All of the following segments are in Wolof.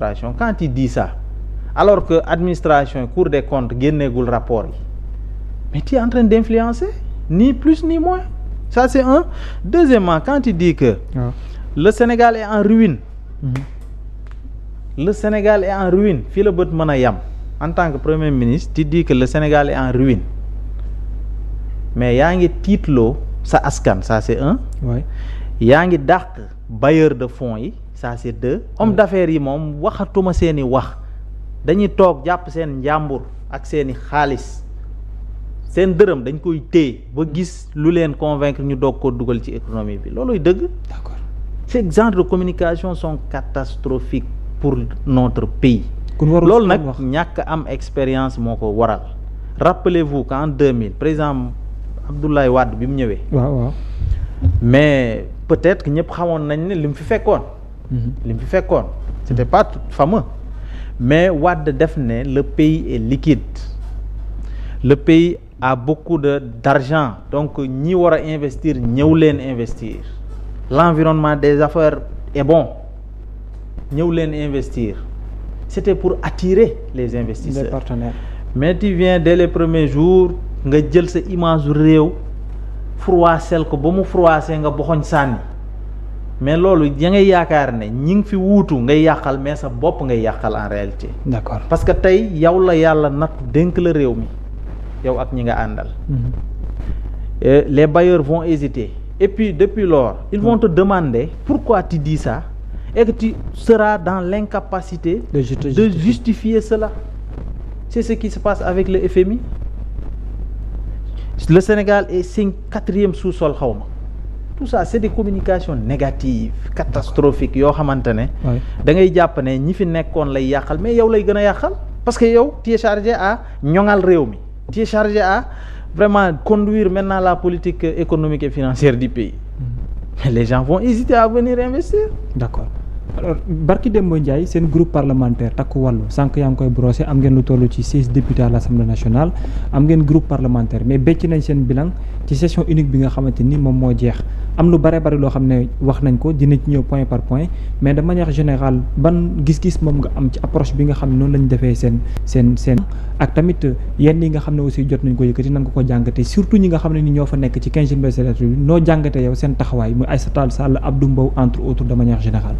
quand il dit ça alors que administration Cour des comptes génneegul rapport yi mais tu es en train d'influencer ni plus ni moins ça c'est un. Deuxièmement, quand il dit que le Sénégal est en ruine le Sénégal est en ruine fii la bët mën a yam en tant que premier ministre tu dis que le Sénégal est en ruine mais yaa ngi tiitloo sa askan ça c'est un. yaa ngi dàq bailleur de fonds yi ça c'est deux. Homme d'affaires yi moom waxatuma seeni wax dañuy toog jàpp seen njàmbur ak seeni xaalis seen dërëm dañ koy téye ba gis lu leen convaincre ñu doog ko dugal ci économie bi looluy dëgg. D'accord. Ces genres de communication sont catastrophiques pour notre pays. loolu nag ñàkk am expérience moo ko waral. Rappelez-vous qu'en 2000 président Abdoulaye Wade bi mu ñëwee. waaw. mais peut-être que ñëpp xamoon nañ ne li mu fi fekkoon. C'était pas tout fameux. mais Wade def ne le pays est liquide. Le pays a beaucoup d'argent donc ñi war a investir ñëw leen investir. L'environnement des affaires est bon ñëw leen investir. C'était pour attirer les investisseurs. Les partenaires. Mais tu viens dès les premiers jours nga jël sa image réew froissel ko ba mu froissé nga boxoñ sànni mais loolu ya ngay yaakaar ne ñi ngi fi wuutu ngay yàqal mais sa bopp ngay yàqal en réalité. D'accord. Parce que tey yow la yàlla nattu dénk la réew mi yow ak ñi nga àndal. Les bailleurs vont hésiter et puis depuis lors ils vont te demander pourquoi tu dis ça et que tu seras dans l'incapacité de justifier cela. C'est ce qui se passe avec le FMI. Le Sénégal est 4e sous-sol xaw ma tout ça c'est des communications négatives catastrophiques yoo xamante ne da ngay jàpp ne ñi fi nekkoon lay yàqal mais yow lay gën a yàqal parce que yow tu es chargé à ñoŋal réew mi tu es chargé à vraiment conduire maintenant la politique économique et financière du pays. Mais les gens vont hésiter à venir investir. D'accord. Alors Barki Dembo Ndiaye seen groupe parlementaire takku wàllu sànq yaa ngi koy brosser am ngeen lu toll ci 6 députés à l'Assemblée nationale am ngeen groupe parlementaire mais becc nañ seen bilan ci session unique bi nga xamante ni moom moo jeex am lu bare bari loo xam ne wax nañ ko dina ci ñëw point par point mais de manière générale ban gis-gis moom nga am ci approche bi nga xam ne noonu lañ defee seen ak tamit yenn yi nga xam ne aussi jot nañ ko yëkkati nan nga ko jàngatee surtout ñi nga xam ne ni ñoo fa nekk ci 15e législature bi noo jàngatee yow seen taxawaay muy Aïssata Tall Sall Abdou Mbow entre autres de manière générale.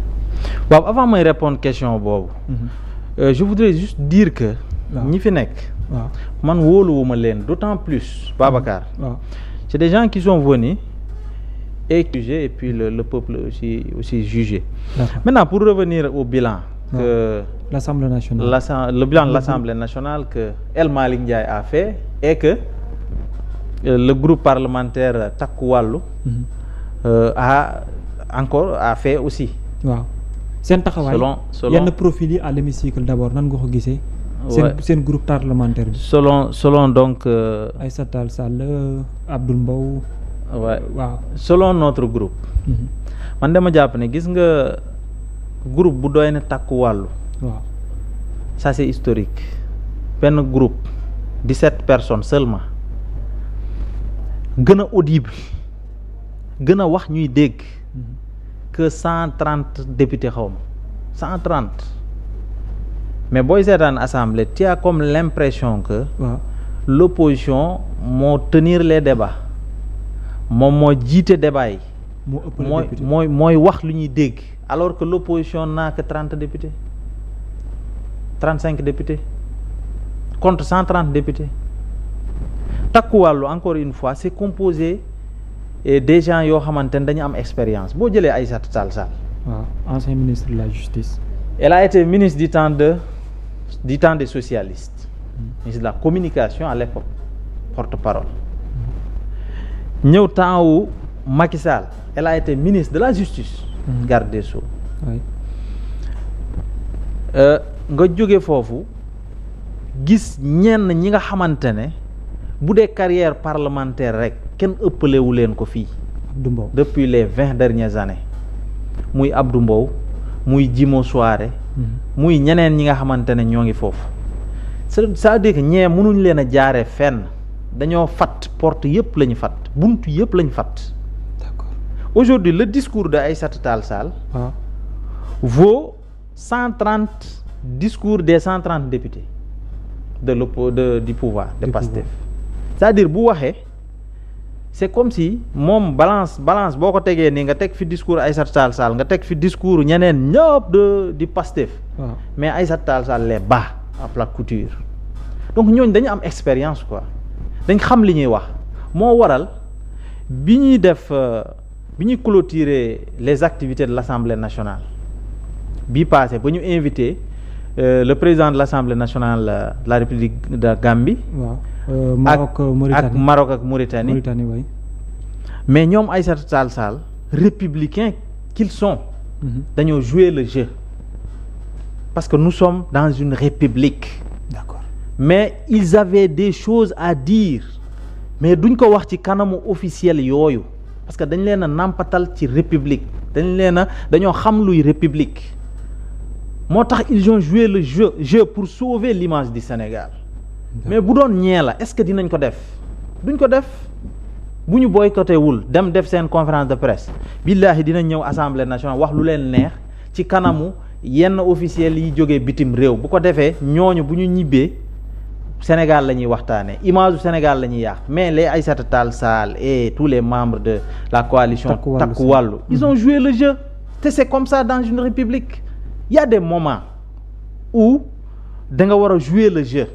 waaw avant may répondre question boobu. Je voudrais juste dire que. ñi fi nekk. waaw man wóoluwuma leen d'autant plus. Babacar. waaw c'est des gens qui sont venus et jugés et puis le peuple aussi jugé. Maintenant pour revenir au bilan. que l'Assemblée nationale. Le bilan de l'Assemblée nationale que El Malick Ndiaye a fait et que le groupe parlementaire Takku Wallu a fait aussi. waaw seen taxawaay selon yenn profil yi à l'hémicycle d'abord nan nga ko gisee. seen groupe parlementaire bi. selon donc. Aïssata Tall Sall Abdou Mbow. waaw selon notre groupe. man dama jàpp ne gis nga groupe bu doy na Takku Wallu. waaw ça c'est historique. benn groupe 17 personnes seulement gën a audible gën a wax ñuy dégg. que 130 députés xaw ma 130 mais booy seetaan assemblée tu as comme l'impression que l'opposition moo tenir les débats moom moo jiite débat yi mooy wax lu ñuy dégg alors que l'opposition n'a que 30 députés 35 députés contre 130 députés Takku Wallu encore une fois c'est composé et des gens yoo xamante ne dañu am expérience boo jëlee Aïssata Tall Sall. waaw ancien ministre de la justice. Elle a été ministre du temps des socialistes. Ministre de la communication à l'époque porte-parole. ñëw temps wu Macky Sall elle a été ministre de la justice. garde des Sceaux. nga jóge foofu gis ñenn ñi nga xamante ne bu dee carrière parlementaire rek. kenn ëppalewu leen ko fii depuis les 20 dernières années muy Abdou Mbow muy Jimo Soare muy ñeneen ñi nga xamante ne ñoo ngi foofu c'est-à-dire que ñee mënuñ leen a jaaree fenn dañoo fat porte yëpp la ñu fat buntu yëpp la ñu fat. D'accord. Aujourd'hui le discours de Aïssata Tall Sall vaut 130 discours des 130 députés du pouvoir de Pastef. C'est-à-dire bu waxee c'est comme si moom balance boo ko tegee nii nga teg fi discours Aïssata Tall Sall nga teg fi discours ñeneen ñëpp di Pastef. Mais Aïssata Tall Sall les bat à plate couture. Donc ñooñu dañu am expérience quoi dañ xam li ñuy wax moo waral bi ñuy clôturer les activités de l'Assemblée nationale bii passé ba ñu invité le président de l'Assemblée nationale de la République de Gambie. Maroc ak Mauritanie oui. Mais ñoom Aïssata Tall Sall républicains qu'ils sont dañoo jouer le jeu parce que nous sommes dans une république. D'accord. Mais ils avaient des choses à dire mais duñ ko wax ci kanamu officiel yooyu parce que dañ leen a nàmpatal ci république dañoo xam luy république moo tax ils ont joué le jeu pour sauver l'image du Sénégal. Mais bu doon ñee la est-ce que dinañ ko def duñ ko def bu ñu boycotté wul dem def seen conférence de presse billaahi dinañ ñëw assemblée nationale wax lu leen neex ci kanamu yenn officiels yi jógee bitim réew bu ko defee ñooñu bu ñu ñibbee Sénégal la ñuy waxtaanee image du Sénégal la ñuy yàq mais les Aïssata Tall Sall et tous les membres de la coalition Takku Wallu ils ont joué le jeu te c'est comme ça dans une république il y a des moments où da nga war a jouer le jeu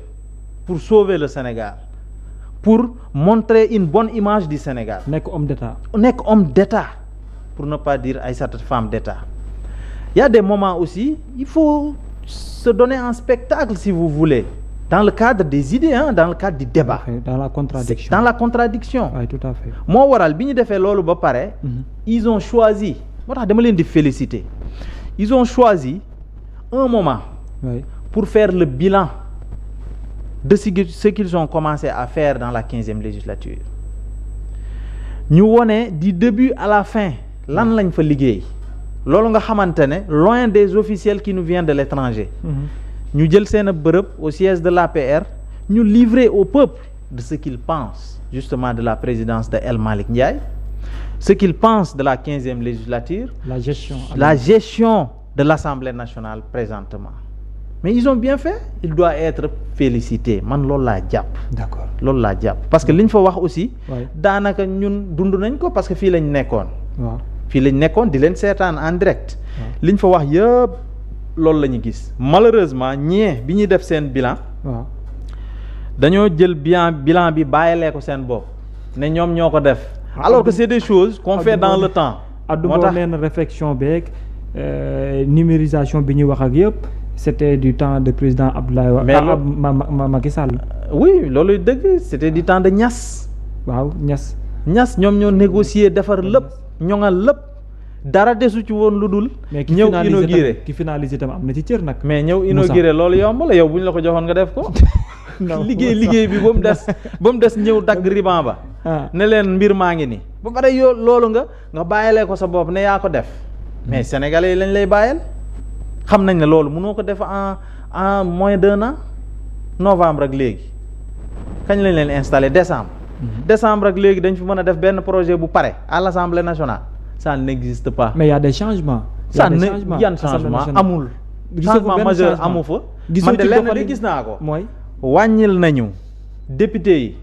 pour sauver le Sénégal pour montrer une bonne image du Sénégal. nekk homme d'État pour ne pas dire Aïssata femme d'État. Il y a des moments aussi il faut se donner un spectacle si vous voulez dans le cadre des idées dans le cadre du débat. Dans la contradiction. Oui, tout à fait. moo waral bi ñu defee loolu ba pare. Ils ont choisi moo tax dama leen di féliciter ils ont choisi un moment. Oui. Pour faire le bilan de ce qu'ils ont commencé à faire dans la 15e législature ñu wone du début à la fin lan lañ fa liggéey loolu nga xamante ne loin des officiels qui nous viennent de l'étranger ñu jël seen bërëb au siège de l'APR ñu livrer au peuple de ce qu'ils pensent justement de la présidence de El Malick Ndiaye ce qu'ils pensent de la 15e législature la gestion de l'Assemblée nationale présentement. Mais ils ont bien fait il doit être félicité man loolu laa jàpp. D'accord loolu laa jàpp parce que li ñu fa wax aussi. daanaka ñun dund nañ ko parce que fii lañ nekkoon. waaw fii lañ nekkoon di leen seetaan en direct. li ñu fa wax yëpp loolu la ñu gis malheureusement ñee bi ñuy def seen bilan. waaw dañoo jël bilan bi bàyyilee ko seen bopp ne ñoom ñoo ko def. alors que c'est des choses qu'on fait dans le temps. moo tax nee na réflexion beeg numérisation bi ñuy wax ak yëpp. C'était du temps de président Abdoulaye Wade Macky Sall. Oui loolu dëgg c'était du temps de Niass. waaw Niass ñoom ñoo négocier defar lépp ñoŋal lépp dara desu ci woon lu dul. ñëw inauguré ki finalisé tam am na ci cër nag. mais ñëw inauguré loolu yomb la yow bu ñu la ko joxoon nga def ko. liggéey bi ba mu des ñëw dagg riban ba. ne leen mbir maa ngi nii. ba pare yow loolu nga bàyyilee ko sa bopp ne yaa ko def. mais sénégalais yi lañ lay bàyyeel. xam nañ ne loolu mënoo ko def en moins d'un an novembre ak léegi kañ lañ leen installé décembre ak léegi dañ fi mën a def benn projet bu pare à l'Assemblée nationale ça n'existe pas. mais y a des changements. yan changement amul. changement majeur amu fa. man de lenn de gis naa ko. mooy wàññil nañu député yi.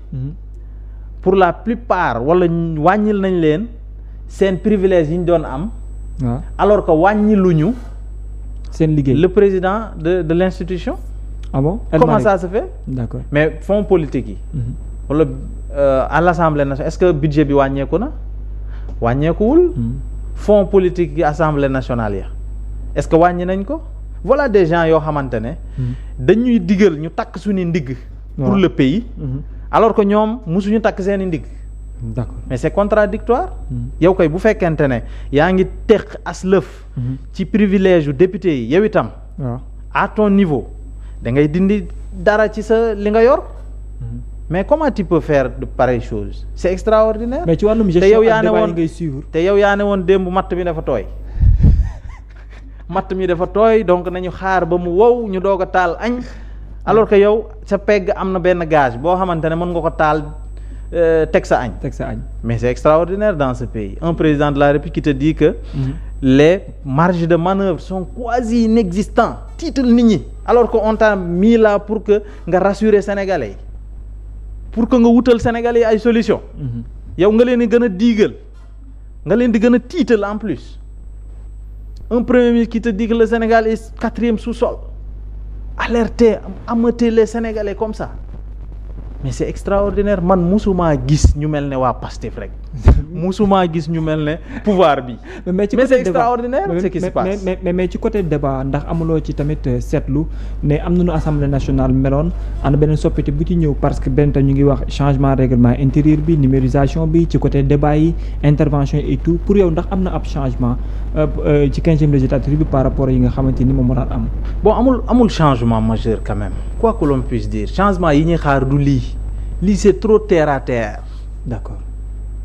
pour la plupart wala wàññil nañ leen seen privilège yi ñu doon am. alors que wàññiluñu. seen liggéey le président de l'institution. Ah bon? Comment ça se fait? D'accord. Mais fonds politique yi. wala à l'Assemblée nationale est-ce que budget bi wàññeeku na wàññeekuwul. fonds politique yi Assemblée nationale ya est-ce que wàññi nañ ko. voilà des gens yoo xamante ne. dañuy digal ñu takk suñu ndigg. pour le pays. alors que ñoom musuñu takk seeni ndigg. D'accord. Mais c'est contradictoire. yow koy bu fekkente ne yaa ngi teq aslëf. ci privilège yu député yi yow itam. à ton niveau da ngay dindi dara ci sa li nga yor. mais comment tu peux faire de pareilles choses c'est extraordinaire. mais ci wàllum gestion ak débat yi ngay suivre. te yow yaa ne woon démb matt mi dafa tooy. matt mi dafa tooy donc nañu xaar ba mu wow ñu doog a taal añ. alors que yow sa pegg am na benn gaz boo xamante ne mën nga ko taal. teg sa añ. mais c'est extraordinaire dans ce pays un président de la République qui te dit que les marges de manœuvre sont quasi inexistants tiital nit ñi alors que on t'a mis là pour que nga rassurer sénégalais yi pour que nga wutal sénégalais yi ay solution yow nga leen di gën a diigal nga leen di gën a tiital en plus un premier ministre qui te dit que le Sénégal est 4e sous-sol alerter ameuter les sénégalais comme ça mais c'est extraordinaire man musuma gis ñu mel ne waa Pastef rek musuma gis ñu mel ne pouvoir bi mais c'est extraordinaire ce qui se passe mais ci côté débat ndax amuloo ci tamit seetlu ne am nañu assemblée nationale meloon am na beneen soppite bu ci ñëw parce que benn tam ñu ngi wax changement règlement intérieur bi numérisation bi ci côté débat yi intervention et tout pour yow ndax am na ab changement ci 15e législature bi par rapport yi nga xamante ni moom moo daan am. bon amul changement majeur quand même quoi que l'on puisse dire changement yi ñuy xaar du lii c'est trop terre à terre. D'accord.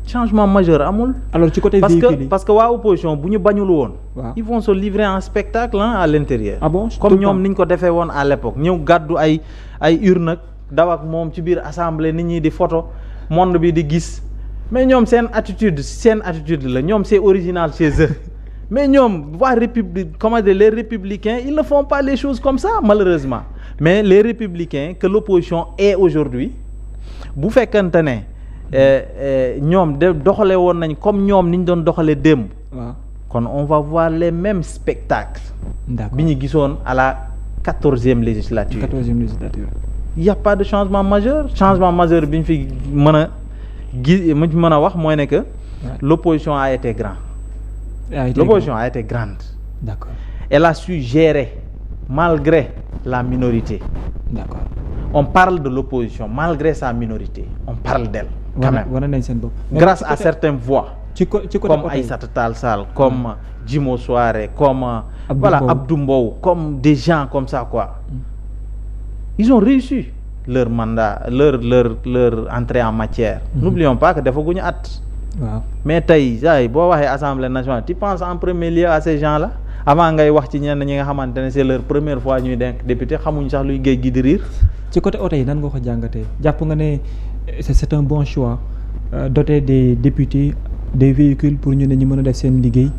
Changement majeur amul. Alors ci côté véhicule parce que waa opposition bu ñu bañul woon. waaw ils vont se livrer en spectacle à l'intérieur. Ah bon? Comme ñoom niñ ko defee woon à l'époque ñëw gàddu ay urne ak daw ak moom ci biir assemblée nit ñi di photo monde bi di gis mais ñoom seen attitude la ñoom c'est original chez eux mais ñoom waa les républicains ils ne font pas les choses comme ça malheureusement mais les républicains que l'opposition est aujourd'hui bu fekkante ne ñoom doxale woon nañ comme ñoom ni ñu doon doxalee démb. waaw kon on va voir les mêmes spectacles. d'accord bi ñu gisoon à la 14e législature. 14e législature. Il y a pas de changement majeur bi ñu fi mën a mën a wax mooy ne que. l'opposition a été grande. L'opposition a été grande. D'accord. Elle a su gérer malgré la minorité. D'accord. On parle de l'opposition malgré sa minorité. On parle d'elle quand même. Grâce à certaines voix. Comme Aïssata Tall Sall, comme Djimo Souare, comme Abdou Mbow, comme des gens comme ça quoi. Ils ont réussi leur mandat, leur entrée en matière. N'oublions pas que defaguñu at. Waaw. Mais tey boo waxee Assemblée nationale tu penses en premier lieu à ces gens-là avant ngay wax ci ñenn ñi nga xamante ne c'est leur première fois ñuy denk député xamuñ sax luy géej gi di riir. ci côté oto yi nan nga ko jàngatee jàpp nga ne c'est un bon choix doter des députés des véhicules pour ñu ne ñu mën a def seen liggéey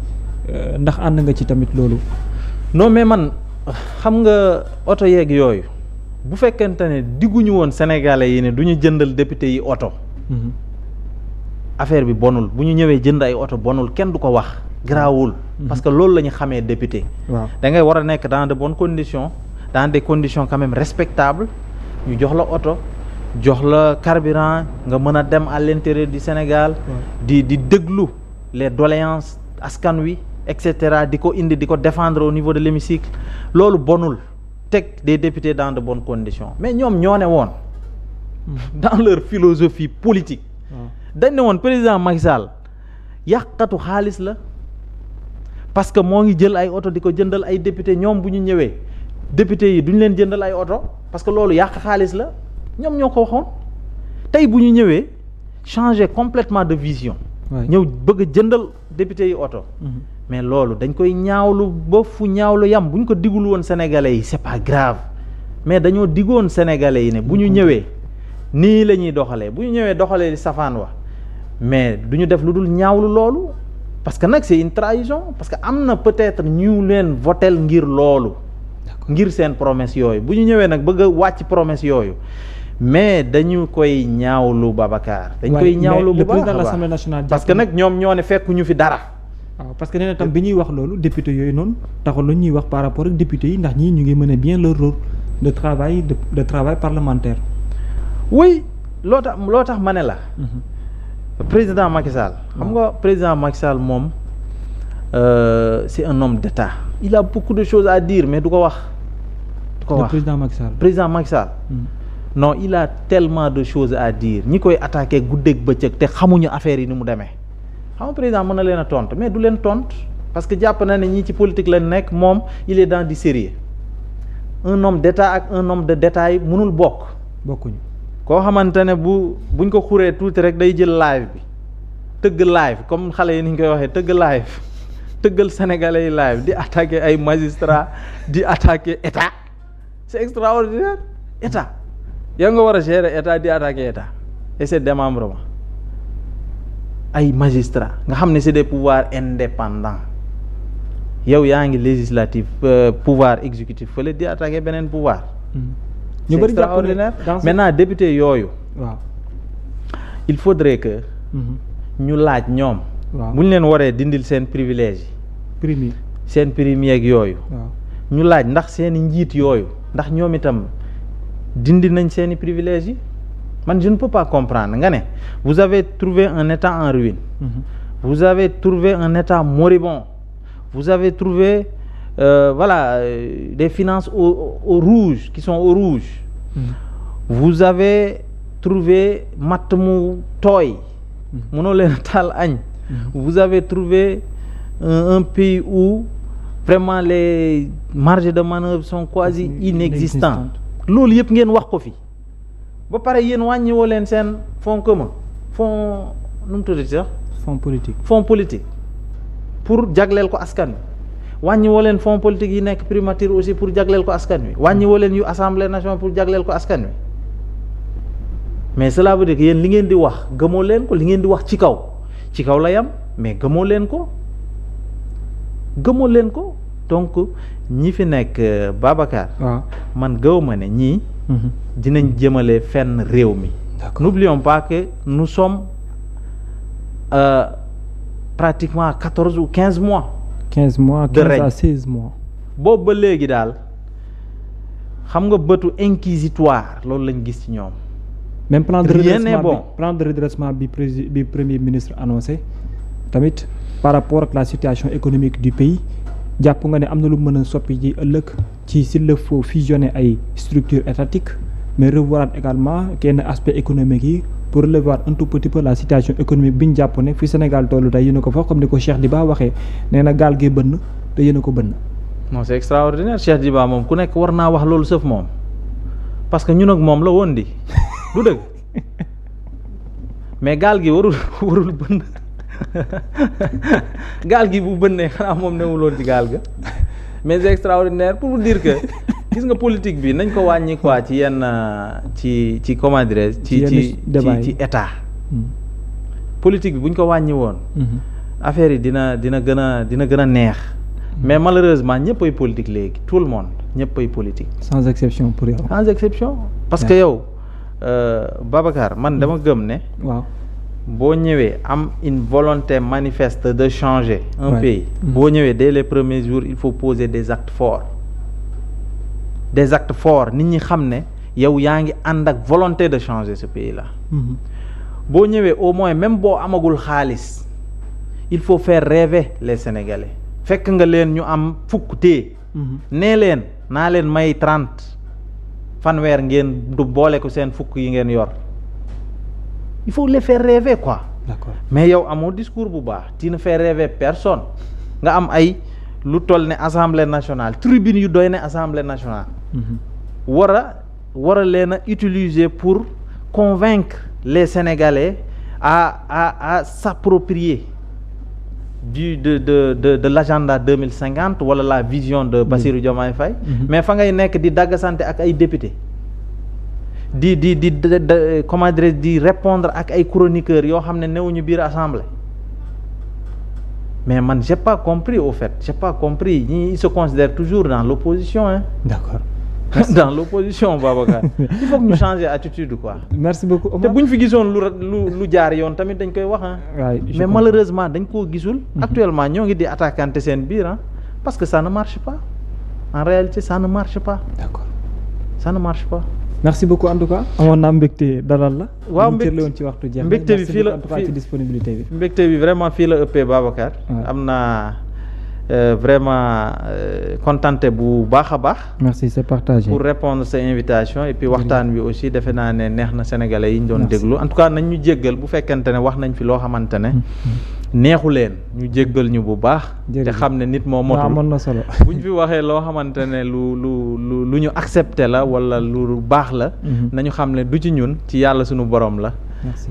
ndax ànd nga ci tamit loolu. non mais man xam nga oto yeeg yooyu bu fekkente ne digguñu woon Sénégalais yi ne du ñu jëndal député yi oto. affaire bi bonul bu ñu ñëwee jënd ay oto bonul kenn du ko wax garaawul parce que loolu la ñu xamee député. waaw da ngay war a nekk dans de bonnes conditions dans des conditions quand même respectables ñu jox la oto jox la carburant nga mën a dem à l'intérieur du Sénégal. di déglu les doléances askan wi et cetera di ko indi di ko défendre au niveau de l'hémicycle loolu bonul teg des députés dans de bonnes conditions mais ñoom ñoo ne woon dans leur philosophie politique. dañ ne woon président Macky Sall yàqatu xaalis la parce que moo ngi jël ay oto di ko jëndal ay député ñoom bu ñu ñëwee député yi duñ leen jëndal ay oto parce que loolu yàq xaalis la ñoom ñoo ko waxoon tey bu ñu ñëwee changer complètement de vision. ñëw bëgg a jëndal député yi oto. mais loolu dañ koy ñaawlu ba fu ñaawlu yam bu ñu ko digul woon sénégalais yi c'est pas grave mais dañoo digoon sénégalais yi ne bu ñu ñëwee nii la ñuy doxalee bu ñu ñëwee doxalee safaan wa mais du ñu def lu dul ñaawlu loolu parce que nag c'est une trahison parce que am na peut-être ñu leen votel ngir loolu ngir seen promesse yooyu bu ñu ñëwee nag bëgg a wàcc promesse yooyu mais dañu koy ñaawlu Babacar dañ koy ñaawlu bu baax président de l'Assemblée nationale parce que nag ñoom ñoo ne fekku ñu fi dara waaw parce que nee na tam bi ñuy wax loolu député yooyu noonu taxul lu ñuy wax par rapport ak député yi ndax ñii ñu ngi mener bien leur rôle de travail de travail parlementaire. oui loo tax ma ne la président Macky Sall xam nga président Macky Sall moom c'est un homme d'État il a beaucoup de choses à dire mais du ko wax président Macky Sall non il a tellement de choses à dire ñi koy attaquer guddeeg bëccëg te xamuñu affaire yi ni mu demee xam nga président mën na leen a tontu mais du leen tontu parce que jàpp na ne ñii ci politique lañ nekk moom il est dans du sérieux un homme d'État ak un homme de détail mënul bokkuñu koo xamante ne buñ ko xuree tuuti rek day jël live bi tëgg live comme xale yi ni ñu koy waxee tëgg live tëggal sénégalais yi live di attaquer ay magistrats di attaquer état c'est extraordinaire état yow nga war a gérer état di attaquer état et c'est démembrement ay magistrats nga xam ne c'est des pouvoirs indépendants yow yaa ngi législatif pouvoir exécutif fële di attaquer beneen pouvoir. ñu bëri jàpp extraordinaire maintenant député yooyu. waaw il faudrait que. ñu laaj ñoom. waaw bu ñu leen waree dindil seen privilège prime seen prime yeeg yooyu. waaw ñu laaj ndax seen i njiit yooyu ndax ñoom itam dindi nañ seen i privilèges yi man je ne peux pas comprendre nga ne vous avez trouvé un état en ruine. Vous avez trouvé un état moribond. Vous avez trouvé des finances au rouge qui sont au rouge. Vous avez trouvé matt mu tooy. mënoo leen taal añ. Vous avez trouvé un pays où vraiment les marges de manœuvre sont quasi inexistantes. loolu yëpp ngeen wax ko fi ba pare yéen wàññiwoo leen seen fonds commun fonds nu mu tuddati sax. fonds politique pour jagleel ko askan wi wàññiwoo leen fonds politique yi nekk primature aussi pour jagleel ko askan wi wàññiwoo leen yu assemblée nationale pour jagleel ko askan wi mais cela veut dire que yéen li ngeen di wax gëmoo leen ko li ngeen di wax ci kaw la yam mais gëmoo leen ko donc ñi fi nekk Babacar. waaw man gëw ma ne ñii. dinañ jëmale fenn réew mi. N'oublions pas que nous sommes pratiquement à 14 ou 15 mois. 15 mois, 15 à 16 mois. boobu ba léegi daal xam nga bëtu inquisitoire loolu lañ gis ci ñoom. même plan de redressement bi premier ministre annoncé tamit par rapport ak la situation économique du pays jàpp nga ne am na lu mën a soppi ji ëllëg ci s'il le faut fusionner ay structures étatiques mais revoir également kenn aspect économique yi pour relever un tout petit peu la situation économique bi ñu jàpp ne fi Sénégal tollu tey yéen a ko fa comme ni ko Cheikh Diba waxee nee na gaal gi bënn te yéen a ko bënn. non c'est extraordinaire Cheikh Diba moom ku nekk war naa wax loolu sëf moom parce que ñun ak moom la woon di du dëgg mais gaal gi warul bënn gaal gi bu bënnee xanaa moom newul woon ci gaal ga mais c'est extraordinaire pour vous dire que gis nga politique bi nañ ko wàññi quoi ci yenn ci comment dirais ci état politique bi bu ñu ko wàññi woon affaire yi dina gën a neex mais malheureusement ñëpp ay politique léegi tout le monde ñëpp ay politique sans exception pour yow sans exception parce que yow Babacar man dama gëm ne waaw boo ñëwee am une volonté manifeste de changer un pays boo ñëwee dès les premiers jours il faut poser des actes forts nit ñi xam ne yow yaa ngi ànd ak volonté de changer ce pays là boo ñëwee au moins même boo amagul xaalis il faut faire rêver les Sénégalais fekk nga leen ñu am fukk tee nee leen naa leen may 30 fanweer ngeen du boole ko seen fukk yi ngeen yor il faut les faire rêver quoi. D'accord. Mais yow amoo discours bu baax tu ne fais rêver personne nga am ay lu toll ne assemblée nationale tribune yu doy ne assemblée nationale. war a leen a utiliser pour convaincre les Sénégalais à s'approprier de l'agenda 2050 wala la vision de Bassirou Diomaye Faye. Mais fa ngay nekk di daggasante ak ay députés. di comment dirais di répondre ak ay chroniqueurs yoo xam ne newuñu biir assemblée mais man j'ai pas compris au fait ñi ils se considèrent toujours dans l'opposition hein. D'accord. dans l'opposition Babacar il faut que ñu changer attitude quoi. Merci beaucoup Omar. te bu ñu fi gisoon lu jaar yoon tamit dañ koy wax mais malheureusement dañ koo gisul. Actuellement ñoo ngi di attaquante seen biir parce que ça ne marche pas en réalité ça ne marche pas. D'accord. Ça ne marche pas. Merci beaucoup en tout cas amoon naa mbégte dalal la. waaw mbégte woon ci waxtu jeex mbégte bi fii la en tout cas ci disponibilité bi. mbégte bi vraiment fii la ëppee Babacar. am naa vraiment contenté bu baax a baax. merci c'est partagé. pour répondre sa invitation et puis waxtaan bi aussi defe naa ne neex na sénégalais yi ñu doon déglu en tout cas nañ ñu jéggal bu fekkente ne wax nañ fi loo xamante ne. neexu leen ñu jéggal ñu bu baax. te xam ne nit moo motul amoon na solo. bu ñu fi waxee loo xamante ne lu ñu accepté la wala lu baax la. nañu xam ne du ci ñun ci yàlla sunu borom la. merci.